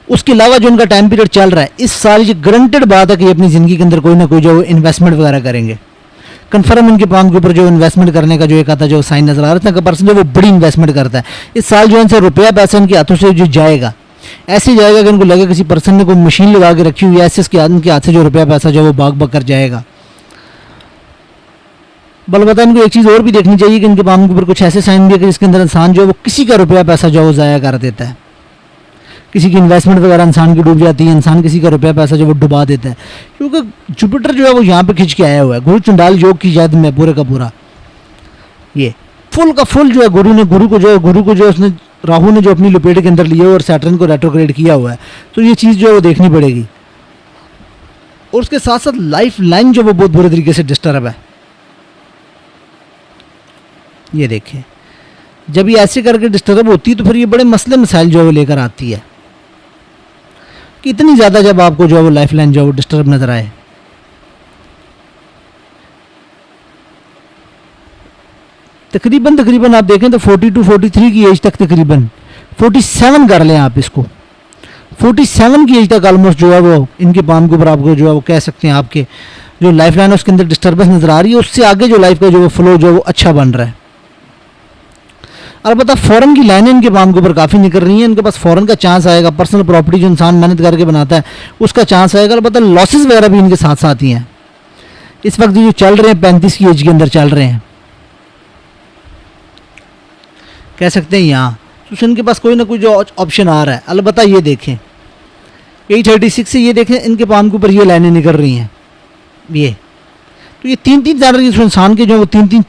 उसके अलावा जो इनका टाइम पीरियड चल रहा है इस साल, ये गारंटेड बात है कि अपनी ज़िंदगी के अंदर कोई ना कोई जो इन्वेस्टमेंट वगैरह करेंगे। कन्फर्म इनके पाम के ऊपर जो इन्वेस्टमेंट करने का जो एक आता जो साइन नजर आ रहा है, पर्सन जो वो बड़ी इन्वेस्टमेंट करता है इस साल, जो इनसे रुपया पैसा इनके हाथों से जो जाएगा, ऐसे जाएगा कि इनको लगे किसी पर्सन ने कोई मशीन लगा के रखी हुई है, ऐसे इसके हाथ से जो रुपया पैसा जो वो भाग भाग कर जाएगा। बलबता इनको एक चीज़ और भी देखनी चाहिए कि इनके पाम के ऊपर कुछ ऐसे साइन भी है कि जिसके अंदर इंसान जो है वो किसी का रुपया पैसा जो है वो ज़ाया कर देता है, किसी की इन्वेस्टमेंट वगैरह इंसान की डूब जाती है, इंसान किसी का रुपया पैसा जो वो डुबा देता है, क्योंकि जुपिटर जो है वो यहाँ पे खिंच के आया हुआ है गुरु चंडाल योग की याद में पूरे का पूरा। ये फुल का फुल जो है गुरु को जो उसने राहु ने जो अपनी लपेट के अंदर लिया और सैटर्न को रेट्रोग्रेड किया हुआ है, तो ये चीज़ जो है वो देखनी पड़ेगी। और उसके साथ साथ लाइफ लाइन जो वो बहुत बुरे तरीके से डिस्टर्ब है। ये देखें, जब ये ऐसे करके डिस्टर्ब होती है तो फिर ये बड़े मसले मसाइल जो है वो लेकर आती है कि इतनी ज़्यादा जब आपको जो है वो लाइफ लाइन जो है वो डिस्टर्ब नजर आए। तकरीबन आप देखें तो 42 43 की एज तक, तकरीबन 47 कर लें आप इसको, 47 की एज तक ऑलमोस्ट जो है वो इनके पाम के ऊपर आपको जो है वो कह सकते हैं आपके जो लाइफ लाइन है उसके अंदर डिस्टर्बेंस नजर आ रही है। उससे आगे जो लाइफ का जो वो फ्लो जो है वो अच्छा बन रहा है। अलबत्ता फॉरेन की लाइनें इनके पाम के ऊपर काफ़ी निकल रही हैं, इनके पास फॉरेन का चांस आएगा, पर्सनल प्रॉपर्टी जो इंसान मेहनत करके बनाता है उसका चांस आएगा। अलबत्ता लॉसेस वगैरह भी इनके साथ साथ ही हैं। इस वक्त जो चल रहे हैं 35 की एज के अंदर चल रहे हैं, कह सकते हैं यहाँ तो इनके पास कोई ना कोई जो ऑप्शन आ रहा है। अलबत्ता ये देखें 836 से ये देखें इनके पाम के ऊपर ये लाइनें निकल रही हैं, ये तो ये 3 जा रही है इंसान के जो वो 3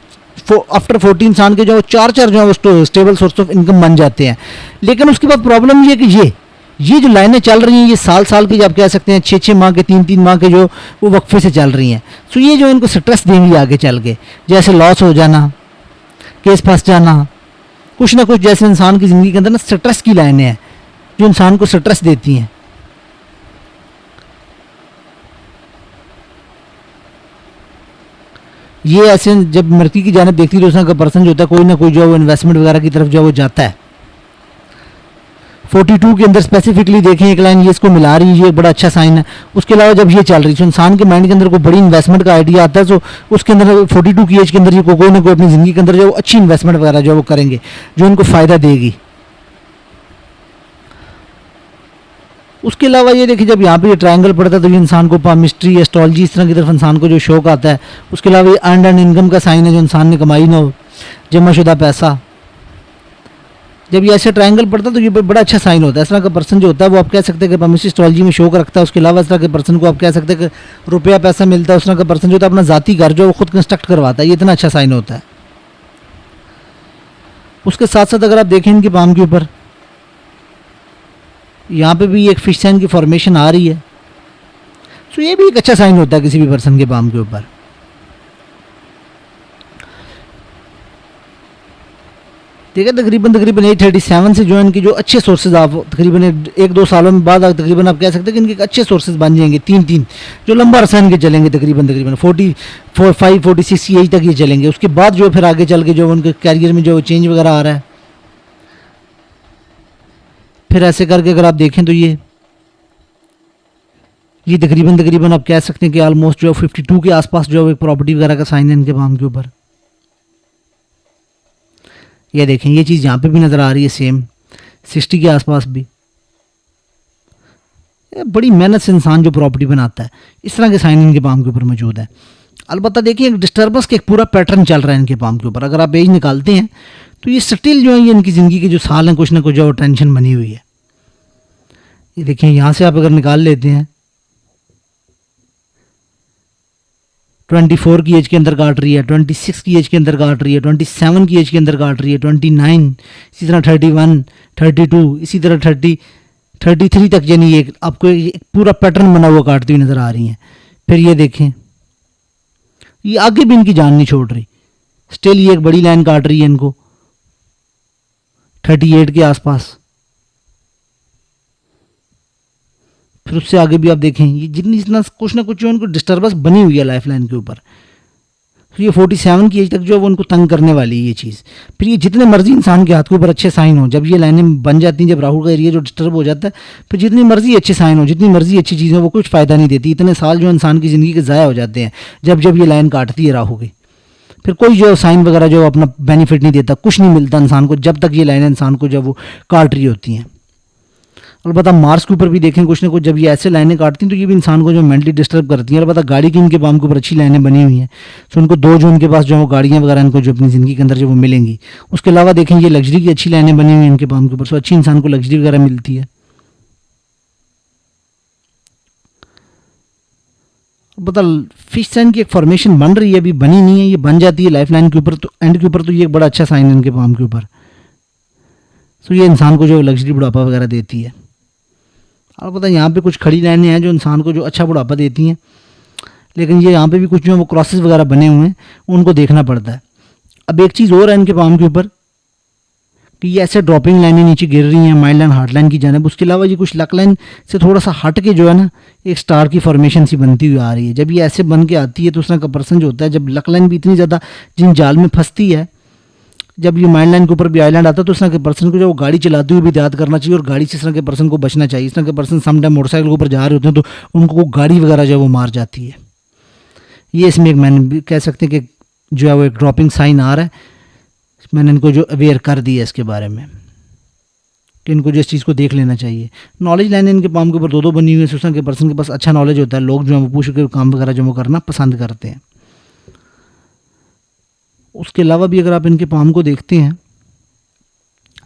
आफ्टर 14 इंसान के जो 4 जो है वो स्टेबल सोर्स ऑफ इनकम बन जाते हैं। लेकिन उसके बाद प्रॉब्लम ये है कि ये जो लाइनें चल रही हैं ये साल की, आप कह सकते हैं 6 माह के 3 माह के जो वो वक्फे से चल रही हैं। सो ये जो इनको स्ट्रेस देंगी आगे चल के, जैसे लॉस हो जाना, केस फंस जाना, कुछ ना कुछ जैसे इंसान की ज़िंदगी के अंदर ना स्ट्रेस की लाइनें हैं जो इंसान को स्ट्रेस देती हैं। ये ऐसे जब मृत्यु की जानिब देखती है तो उसका पर्सन जो होता है कोई ना कोई जो है वो इन्वेस्टमेंट वगैरह की तरफ जो है वो जाता है। 42 के अंदर स्पेसिफिकली देखें एक लाइन ये इसको मिला रही है, ये बड़ा अच्छा साइन है। उसके अलावा जब ये चल रही है तो इंसान के माइंड के अंदर कोई बड़ी इन्वेस्टमेंट का आइडिया आता है तो उसके अंदर 42 की एज के अंदर ये कोई ना कोई अपनी ज़िंदगी के अंदर जो अच्छी इन्वेस्टमेंट वगैरह जो वो करेंगे जो उनको फ़ायदा देगी। उसके अलावा ये देखिए जब यहाँ पे ये ट्रायंगल पड़ता है तो ये इंसान को मिस्ट्री एस्ट्रोलॉजी इस तरह की तरफ इंसान को जो शौक आता है। उसके अलावा ये अर्नड एंड इनकम का साइन है जो इंसान ने कमाई ना हो, जमाशुदा पैसा। जब ये ऐसे ट्रायंगल पड़ता है तो ये बड़ा अच्छा साइन होता है। इस तरह का पर्सन जो होता है वो आप कह सकते हैं कि मिस्ट्री एस्ट्रोलॉजी में शौक रखता है। उसके अलावा इस तरह के पर्सन को आप कह सकते हैं कि रुपया पैसा मिलता है। उस तरह का पर्सन जो होता है अपना ज़ाती घर जो है वो खुद कंस्ट्रक्ट करवाता है, ये इतना अच्छा साइन होता है। उसके साथ साथ अगर आप देखें इनके पाम के ऊपर यहाँ पे भी एक फिश साइन की फॉर्मेशन आ रही है, तो ये भी एक अच्छा साइन होता है किसी भी पर्सन के पाम के ऊपर। ठीक है, तकरीबन 837 से जो इनकी जो अच्छे सोर्सेज आप तकरीबन 1-2 सालों में बाद तकरीबन आप कह सकते हैं कि इनके अच्छे सोर्सेज बन जाएंगे 3 जो लंबा अरसा इनके चलेंगे तकरीबन 45-46 की एज तक ये चलेंगे। उसके बाद जो फिर आगे चल के जो उनके कैरियर में जो चेंज वगैरह आ रहा है, फिर ऐसे करके अगर आप देखें तो ये तकरीबन आप कह सकते हैं कि ऑलमोस्ट जो 52 के आसपास जो एक प्रॉपर्टी वगैरह का साइन है इनके पाम के ऊपर। ये देखें ये चीज़ यहाँ पे भी नज़र आ रही है सेम 60 के आसपास भी। बड़ी मेहनत से इंसान जो प्रॉपर्टी बनाता है, इस तरह के साइन इनके पाम के ऊपर मौजूद है। अलबत्ता देखिए एक डिस्टर्बेंस का एक पूरा पैटर्न चल रहा है इनके पाम के ऊपर। अगर आप एज निकालते हैं तो ये स्टिल जो है ये इनकी ज़िंदगी के जो साल हैं कुछ ना कुछ जो टेंशन बनी हुई है। ये देखिए यहाँ से आप अगर निकाल लेते हैं 24 की एज के अंदर काट रही है, 26 की एज के अंदर काट रही है, 27 की एज के अंदर काट रही है, 29, इसी तरह 31, 32, इसी तरह 33 तक, यानी ये आपको एक पूरा पैटर्न बना हुआ काटती हुई नज़र आ रही हैं। फिर ये देखें ये आगे भी इनकी जान नहीं छोड़ रही, स्टिल ये एक बड़ी लाइन काट रही है इनको 38 के आसपास। फिर उससे आगे भी आप देखें ये जितना कुछ ना कुछ जो उनको डिस्टर्बेंस बनी हुई है लाइफ लाइन के ऊपर, तो ये 47 की एज तक जो है वो उनको तंग करने वाली है ये चीज़। फिर ये जितने मर्जी इंसान के हाथ के ऊपर अच्छे साइन हो, जब ये लाइनें बन जाती हैं, जब राहु का एरिया जो डिस्टर्ब हो जाता है, फिर जितनी मर्जी अच्छे साइन हो, जितनी मर्जी अच्छी चीज़ें, वो कुछ फ़ायदा नहीं देती। इतने साल जो इंसान की ज़िंदगी के ज़ाया हो जाते हैं जब ये लाइन काटती है राहु की। फिर कोई जो साइन वगैरह जो अपना बेनिफिट नहीं देता, कुछ नहीं मिलता इंसान को जब तक ये लाइनें इंसान को जब वो काट रही होती हैं। अलबत्ता मार्स के ऊपर भी देखें कुछ ना कुछ जब ये ऐसे लाइनें काटती हैं तो ये भी इंसान को जो मेंटली डिस्टर्ब करती हैं। अलबत्ता गाड़ी की इनके पाम के ऊपर अच्छी लाइनें बनी हुई हैं, तो उनको 2 जून के पास जो वो गाड़ियाँ वगैरह इनको जो अपनी ज़िंदगी के अंदर जो वो मिलेंगी। उसके अलावा देखें ये लग्जरी की अच्छी लाइनें बनी हुई हैं इनके पाम के ऊपर, तो अच्छी इंसान को लग्जरी वगैरह मिलती है। बता फिश साइन की एक फॉर्मेशन बन रही है, अभी बनी नहीं है, ये बन जाती है लाइफ लाइन के ऊपर, तो एंड के ऊपर तो ये एक बड़ा अच्छा साइन है इनके पाम के ऊपर। तो ये इंसान को जो लग्जरी बुढ़ापा वगैरह देती है। और पता है यहाँ पे कुछ खड़ी लाइनें हैं जो इंसान को जो अच्छा बुढ़ापा देती हैं, लेकिन ये यहाँ पे भी कुछ जो है वो क्रॉसेस वगैरह बने हुए हैं, उनको देखना पड़ता है। अब एक चीज़ और है इनके पाम के ऊपर कि ये ऐसे ड्रॉपिंग लाइनें नीचे गिर रही हैं माइल्ड लाइन हार्ड लाइन की जानिब। उसके अलावा ये कुछ लक लाइन से थोड़ा सा हट के जो है ना एक स्टार की फॉर्मेशन सी बनती हुई आ रही है। जब ये ऐसे बन के आती है तो उस तरह का पर्सन जो होता है, जब लक लाइन भी इतनी ज़्यादा जिन जाल में फंसती है, जब ये माइंड लाइन के ऊपर भी आइलैंड आता है तो इस तरह के पर्सन को जो गाड़ी चलाते हुए भी एहतियात करना चाहिए और गाड़ी से इस तरह के पर्सन को बचना चाहिए। इस तरह के पर्सन समटाइम मोटरसाइकिल के ऊपर जा रहे होते हैं तो उनको गाड़ी वगैरह जो है वो मार जाती है। ये इसमें एक मैंने कह सकते हैं कि जो है वो एक ड्रॉपिंग साइन आ रहा है। मैंने इनको जो अवेयर कर दिया इसके बारे में कि इनको जो इस चीज़ को देख लेना चाहिए। नॉलेज लाइन इनके पाम के ऊपर 2-2 बनी हुई है। उस तरह के पर्सन के पास अच्छा नॉलेज होता है, लोग जो है वो पूछ के काम वगैरह जो वो करना पसंद करते हैं। उसके अलावा भी अगर आप इनके पाम को देखते हैं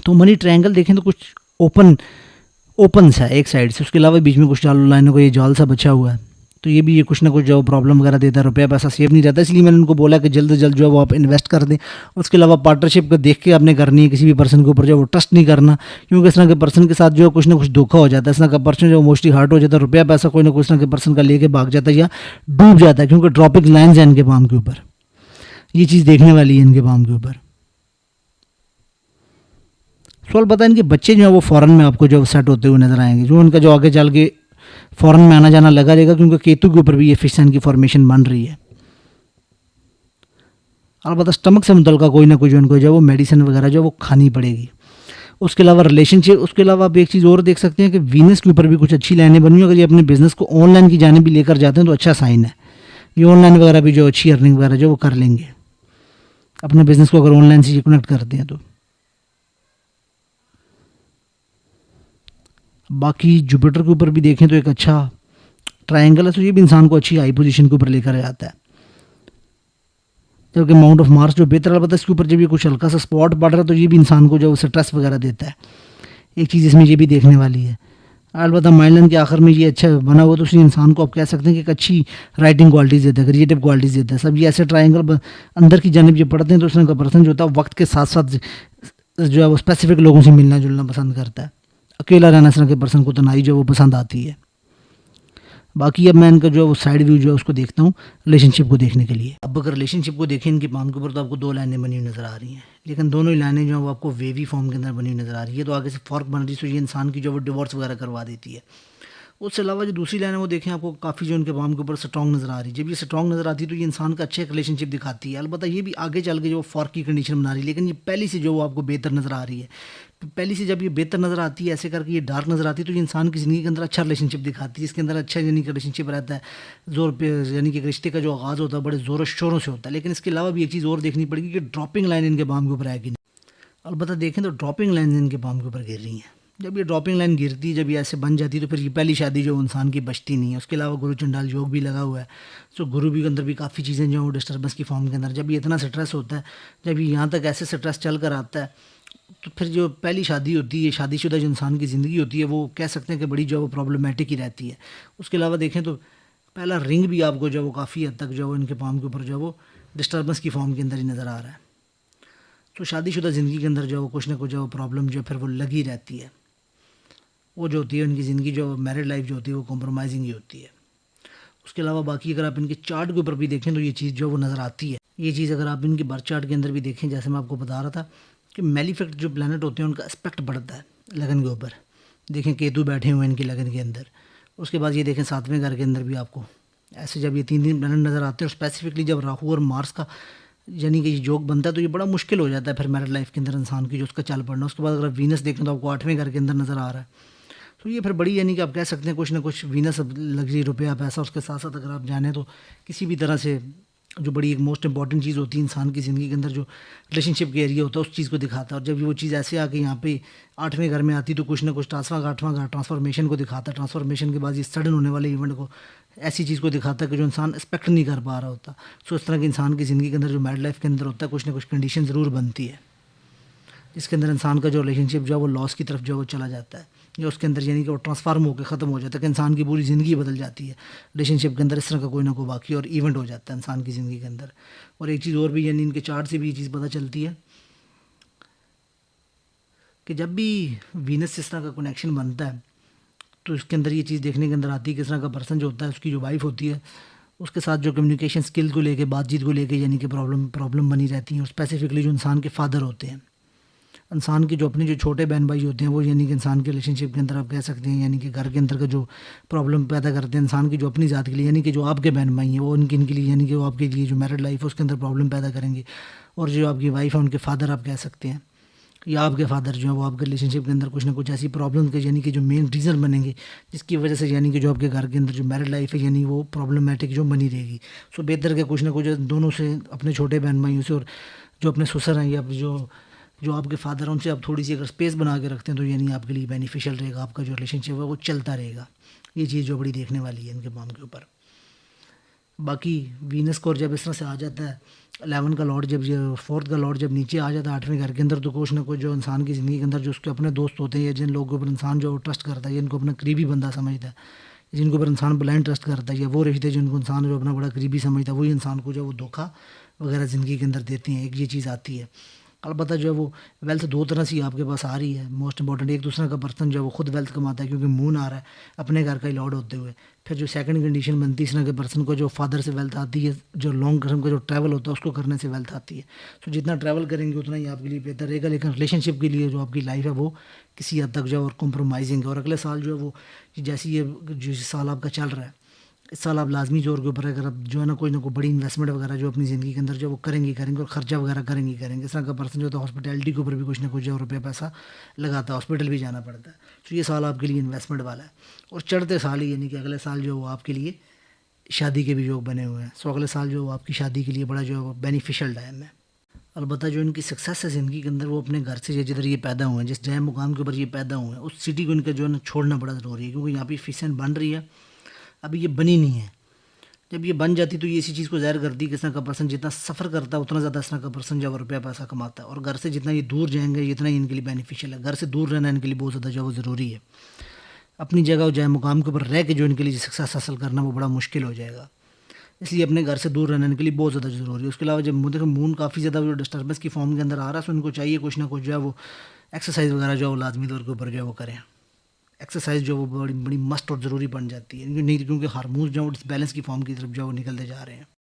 तो मनी ट्रायंगल देखें तो कुछ ओपन सा है एक साइड से, उसके अलावा बीच में कुछ जाल लाइनों का ये जाल सा बचा हुआ है, तो ये भी ये कुछ ना कुछ जो प्रॉब्लम वगैरह देता है, रुपया पैसा सेव नहीं रहता। इसलिए मैंने उनको बोला कि जल्द से जल्द जो है वो आप इन्वेस्ट कर दें। उसके अलावा पार्टनरशिप को देख के आपने करनी है, किसी भी पर्सन के ऊपर जो वो ट्रस्ट नहीं करना, क्योंकि इस तरह के पर्सन के साथ जो है कुछ ना कुछ धोखा हो जाता है। इस तरह का पर्सन जो मोस्टली हार्ट हो जाता है, रुपया पैसा कोई ना कोई इस तरह के पर्सन का लेके भाग जाता है या डूब जाता है, क्योंकि ड्रॉपिंग लाइन्स हैं इनके पाम के ऊपर। ये चीज़ देखने वाली है इनके पाम के ऊपर। सवाल पता है इनके बच्चे जो है वो फॉरेन में आपको जो सेट होते हुए नजर आएंगे, जो उनका जो आगे चल के फॉरेन में आना जाना लगा रहेगा, क्योंकि केतु के ऊपर भी ये फिश साइन की फॉर्मेशन बन रही है। अलबत्ता स्टमक से मुतल्लिका कोई ना कोई जो उनको जो है वो मेडिसिन वगैरह जो वो खानी पड़ेगी। उसके अलावा रिलेशनशिप, उसके अलावा आप एक चीज़ और देख सकते हैं कि वीनस के ऊपर भी कुछ अच्छी लाइनें बनी हुई। अगर ये अपने बिजनेस को ऑनलाइन की जाने भी लेकर जाते हैं तो अच्छा साइन है। ये ऑनलाइन वगैरह भी जो अच्छी अर्निंग वगैरह जो वो कर लेंगे अपने बिजनेस को अगर ऑनलाइन से कनेक्ट करते हैं तो। बाकी जुपिटर के ऊपर भी देखें तो एक अच्छा ट्रायंगल है, तो ये भी इंसान को अच्छी हाई पोजीशन के ऊपर लेकर जाता है। जबकि माउंट ऑफ मार्स जो बेहतर अलबत्ता इसके ऊपर जब ये कुछ हल्का सा स्पॉट पड़ रहा है तो ये भी इंसान को जो स्ट्रेस वगैरह देता है। एक चीज़ इसमें ये भी देखने वाली है। अलबत्ता माइंड के आखिर में ये अच्छा बना हुआ तो उसी इंसान को आप कह सकते हैं कि एक अच्छी राइटिंग क्वालिटीज़ देता है, क्रिएटिव क्वालिटीज़ देता है। सब ये ऐसे ट्रायंगल अंदर की जानिब जो पढ़ते हैं तो उसमें का पर्सन जो होता है वक्त के साथ साथ जो है वो स्पेसिफिक लोगों से मिलना जुलना पसंद करता है। अकेला रहना इस तरह के पर्सन को तनाई जो वो पसंद आती है। बाकी अब मैं इनका जो है वो साइड व्यू जो है उसको देखता हूँ रिलेशनशिप को देखने के लिए। अब अगर रिलेशनशिप को देखें इनके पाम के ऊपर तो आपको 2 लाइनें बनी हुई नज़र आ रही हैं, लेकिन दोनों ही लाइनें जो है वो आपको वेवी फॉर्म के अंदर बनी हुई नज़र आ रही है। तो आगे से फॉर्क बन रही है, तो ये इंसान की जो वो डिवोर्स वगैरह करवा देती है। उससे अलावा जो दूसरी लाइन है वो देखें आपको काफ़ी जो उनके पाम के ऊपर स्ट्रॉन्ग नज़र आ रही है। जब ये स्ट्रॉन्ग नज़र आती है तो ये इंसान का अच्छा एक रिलेशनशिप दिखाती है। अलबत्ता ये भी आगे चल के जो फॉर्क की कंडीशन बना रही है, लेकिन ये पहली से जो वो आपको बेहतर नज़र आ रही है। पहली से जब ये बेहतर नज़र आती है ऐसे करके ये डार्क नज़र आती है तो ये इंसान की ज़िंदगी के अंदर अच्छा रिलेशनशिप दिखाती है, इसके अंदर अच्छा यानी कि रिलेशनशिप रहता है। जोर पे यानी कि रिश्ते का जो आगाज़ होता है बड़े ज़ोरों शोरों से होता है। लेकिन इसके अलावा भी एक चीज़ और देखनी पड़ेगी कि ड्रॉपिंग लाइन इनके पाम के ऊपर आएगी। अलबत्ता देखें तो ड्रॉपिंग लाइन इनके पाम के ऊपर गिर रही हैं। जब ये ड्रॉपिंग लाइन गिरती है, जब ये ऐसे बन जाती है तो फिर ये पहली शादी जो इंसान की बचती नहीं है। उसके अलावा गुरु चंडाल योग भी लगा हुआ है, तो गुरु भी के अंदर भी काफ़ी चीज़ें जो है डिस्टर्बेंस की फॉर्म के अंदर। जब ये इतना स्ट्रेस होता है, जब ये यहाँ तक ऐसे स्ट्रेस चल कर आता है तो फिर जो पहली शादी होती है, शादीशुदा जो इंसान की ज़िंदगी होती है, वो कह सकते हैं कि बड़ी जो है वो प्रॉब्लमेटिक ही रहती है। उसके अलावा देखें तो पहला रिंग भी आपको जो वो काफ़ी हद तक जो है इनके पाम के ऊपर जो वो डिस्टर्बेंस की फॉर्म के अंदर ही नज़र आ रहा है। तो शादीशुदा ज़िंदगी के अंदर जो कुछ ना कुछ जो प्रॉब्लम जो फिर वो लगी रहती है। वो जो होती है उनकी ज़िंदगी जो मैरिड लाइफ जो होती है वो कॉम्प्रोमाइजिंग ही होती है। उसके अलावा बाकी अगर आप इनके चार्ट के ऊपर भी देखें तो ये चीज़ जो वो नज़र आती है। ये चीज़ अगर आप इनके बर्थ चार्ट के अंदर भी देखें, जैसे मैं आपको बता रहा था कि मेलिफेक्ट जो प्लैनेट होते हैं उनका एस्पेक्ट बढ़ता है लगन के ऊपर। देखें केतु बैठे हुए हैं इनकी लगन के अंदर। उसके बाद ये देखें 7वें घर के अंदर भी आपको ऐसे जब ये 3 प्लैनेट नज़र आते हैं और स्पेसिफिकली जब राहु और मार्स का यानी कि ये योग बनता है तो ये बड़ा मुश्किल हो जाता है फिर मैरिड लाइफ के अंदर इंसान की जो उसका चल पड़ना। उसके बाद अगर वीनस देखें तो आपको 8वें घर के अंदर नज़र आ रहा है। तो ये फिर बड़ी यानी कि आप कह सकते हैं कुछ ना कुछ वीनस लग्जरी रुपया पैसा, उसके साथ साथ अगर आप जाने तो किसी भी तरह से जो बड़ी एक मोस्ट इंपॉर्टेंट चीज़ होती है इंसान की ज़िंदगी के अंदर, जो रिलेशनशिप के एरिया होता है, उस चीज़ को दिखाता है। और जब वो चीज़ ऐसे आके यहाँ पे 8वें घर में आती, तो कुछ ना कुछ 8वां घर ट्रांसफॉर्मेशन को दिखाता है। ट्रांसफॉर्मेशन के बाद ये सडन होने वाले इवेंट को, ऐसी चीज़ को दिखाता है कि जो इंसान एक्सपेक्ट नहीं कर पा रहा होता। सो इस तरह के इंसान की ज़िंदगी के अंदर जो मैरिड लाइफ के अंदर होता है, कुछ ना कुछ कंडीशन ज़रूर बनती है, जिसके अंदर इंसान का जो रिलेशनशिप जो है वो लॉस की तरफ जो है वो चला जाता है, या उसके अंदर यानी कि वो ट्रांसफार्म होकर ख़त्म हो जाता है, कि इंसान की पूरी ज़िंदगी बदल जाती है। रिलेशनशिप के अंदर इस तरह का कोई ना कोई वाक़या और इवेंट हो जाता है इंसान की ज़िंदगी के अंदर। और एक चीज़ और भी, यानी इनके चार्ट से भी ये चीज़ पता चलती है कि जब भी वीनस से इस तरह का कनेक्शन बनता है, तो इसके अंदर ये चीज़ देखने के अंदर आती है कि इस तरह का पर्सन जो होता है, उसकी जो वाइफ होती है, उसके साथ जो कम्युनिकेशन स्किल को लेके, बातचीत को लेके यानी कि प्रॉब्लम बनी रहती है। और स्पेसिफिकली जो इंसान के फादर होते हैं, इंसान के जो अपने जो छोटे बहन भाई होते हैं, वो यानी कि इंसान के रिलेशनशिप के अंदर आप कह सकते हैं, यानी कि घर के अंदर का जो प्रॉब्लम पैदा करते हैं इंसान की जो अपनी ज़ात के लिए, यानी कि जो आपके बहन भाई हैं वो इनके लिए, यानी कि वो आपके लिए जो मैरिड लाइफ है उसके अंदर प्रॉब्लम पैदा करेंगे। और जो आपकी वाइफ है, उनके फादर आप कह सकते हैं, या आपके फादर जो है वो आपके रिलेशनशिप के अंदर कुछ ना कुछ ऐसी प्रॉब्लम के यानी कि जो मेन रीज़न बनेंगे, जिसकी वजह से यानी कि जो आपके घर के अंदर जो मैरिड लाइफ है यानी वो प्रॉब्लमेटिक जो बनी रहेगी। सो बेहतर के कुछ ना कुछ दोनों से, अपने छोटे बहन भाइयों से और जो अपने ससुर हैं या जो जो आपके फादर हैं, उनसे आप थोड़ी सी अगर स्पेस बना के रखते हैं, तो यानी आपके लिए बेनिफिशियल रहेगा, आपका जो रिलेशनशिप है वो चलता रहेगा। ये चीज़ जो बड़ी देखने वाली है इनके माम के ऊपर। बाकी वीनस को जब इस तरह से आ जाता है 11 का लॉर्ड, जब ये 4th का लॉर्ड जब नीचे आ जाता है 8वें घर के अंदर, तो कुछ ना कुछ जो इंसान की ज़िंदगी के अंदर जो उसके अपने दोस्त होते हैं, या जिन लोगों के ऊपर इंसान जो ट्रस्ट करता है, जिनको अपना करीबी बंदा समझता है, जिनको ऊपर इंसान ब्लाइंड ट्रस्ट करता है, या वो रिश्ते जिनको इंसान जो अपना बड़ा करीबी समझता है, वही इंसान को जो वो धोखा वगैरह ज़िंदगी के अंदर देती हैं। एक ये चीज़ आती है। अलबत्ता जो है वो वेल्थ दो तरह से ही आपके पास आ रही है। मोस्ट इंपॉर्टेंट, एक दूसरा का पर्सन जो है वो खुद वेल्थ कमाता है, क्योंकि मून आ रहा है अपने घर का ही लॉर्ड होते हुए। फिर जो सेकंड कंडीशन बनती है इस तरह के पर्सन को, जो फादर से वेल्थ आती है, जो लॉन्ग टर्म का जो ट्रैवल होता है उसको करने से वेल्थ आती है। तो जितना ट्रैवल करेंगे उतना ही आपके लिए बेहतर रहेगा। लेकिन रिलेशनशिप के लिए जो आपकी लाइफ है वो किसी हद तक जो है और कॉम्प्रोमाइजिंग है। और अगले साल जो है वो, जैसे ये जो साल आपका चल रहा है, इस साल आप लाजमी जोर के ऊपर अगर आप जो है ना कोई बड़ी इन्वेस्टमेंट वगैरह जो अपनी ज़िंदगी के अंदर जो वो करेंगे और ख़र्चा वगैरह करेंगे। इस तरह का पर्सन जो होता है हॉस्पिटैलिटी के ऊपर भी कुछ ना कुछ जो रुपया पैसा लगाता है, हॉस्पिटल भी जाना पड़ता है। तो ये साल आपके लिए इन्वेस्टमेंट वाला है। और चढ़ते साल ही यानी कि अगले साल जो वो आपके लिए शादी के भी योग बने हुए हैं। सो अगले साल जो आपकी शादी के लिए बड़ा जो है वो बेनिफिशियल टाइम है। अलबत्ता जो इनकी सक्सेस है ज़िंदगी के अंदर, वो अपने घर से जिधर ये पैदा हुए हैं, जिस जय मुकाम के ऊपर ये पैदा हुए हैं, उस सिटी को इनका जो है ना छोड़ना बड़ा ज़रूरी है, क्योंकि यहाँ पे एफिशिएंट बन रही है, अभी ये बनी नहीं है। जब ये बन जाती तो ये इसी चीज़ को ज़ाहिर करती है कि इस तरह का पर्सन जितना सफ़र करता है उतना ज़्यादा इस तरह का पर्सन जब रुपया पैसा कमाता है। और घर से जितना ये दूर जाएंगे जितना ही इनके लिए बेनिफिशियल है। घर से दूर रहना इनके लिए बहुत ज़्यादा जो वो ज़रूरी है। अपनी जगह और जय मुकाम के ऊपर रह के जो इनके लिए सक्सेस हासिल करना वो बड़ा मुश्किल हो जाएगा। इसलिए अपने घर से दूर रहने के लिए बहुत ज़्यादा ज़रूरी है। उसके अलावा जब देखो मून काफ़ी ज़्यादा जो डिस्टर्बेंस की फॉर्म के अंदर आ रहा है, तो उनको चाहिए कुछ ना कुछ जो है वो एक्सरसाइज वगैरह जो है वो लाजमी तौर के ऊपर जो है वो करें। एक्सरसाइज जो वो बड़ी बड़ी मस्ट और ज़रूरी बन जाती है, नहीं क्योंकि हार्मोन्स जो है वो डिसबैलेंस की फॉर्म की तरफ जो है वो निकलते जा रहे हैं।